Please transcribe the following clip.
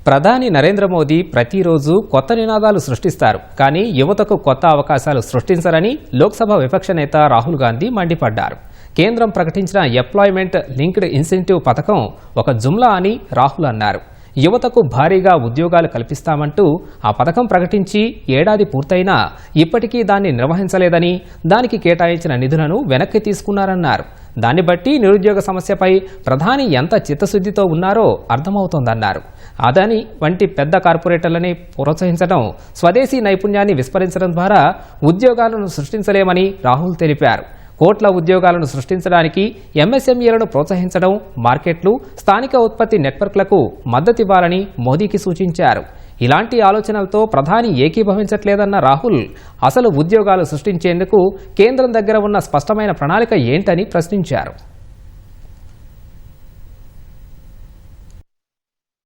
ప్రధాని నరేంద్ర మోదీ ప్రతిరోజు కొత్త నినాదాలు సృష్టిస్తారు. కానీ యువతకు కొత్త అవకాశాలు సృష్టించరని లోక్సభ విపక్ష నేత రాహుల్ గాంధీ మండిపడ్డారు. కేంద్రం ప్రకటించిన ఎంప్లాయ్మెంట్ లింక్డ్ ఇన్సెంటివ్ పథకం ఒక జుమ్లా అని రాహుల్ అన్నారు. యువతకు భారీగా ఉద్యోగాలు కల్పిస్తామంటూ ఆ పథకం ప్రకటించి ఏడాది పూర్తయినా ఇప్పటికీ దాన్ని నిర్వహించలేదని, దానికి కేటాయించిన నిధులను వెనక్కి తీసుకున్నారన్నారు. దాన్ని బట్టి నిరుద్యోగ సమస్యపై ప్రధాని ఎంత చిత్తశుద్ధితో ఉన్నారో అర్థమవుతోందన్నారు. అదాని వంటి పెద్ద కార్పొరేటర్లని ప్రోత్సహించడం, స్వదేశీ నైపుణ్యాన్ని విస్మరించడం ద్వారా ఉద్యోగాలను సృష్టించలేమని రాహుల్ తెలిపారు. కోట్ల ఉద్యోగాలను సృష్టించడానికి ఎంఎస్ఎంఈలను ప్రోత్సహించడం, మార్కెట్లు, స్థానిక ఉత్పత్తి నెట్వర్క్లకు మద్దతివ్వాలని మోదీకి సూచించారు. ఇలాంటి ఆలోచనలతో ప్రధాని ఏకీభవించట్లేదన్న రాహుల్ అసలు ఉద్యోగాలు సృష్టించేందుకు కేంద్రం దగ్గర ఉన్న స్పష్టమైన ప్రణాళిక ఏంటని ప్రశ్నించారు.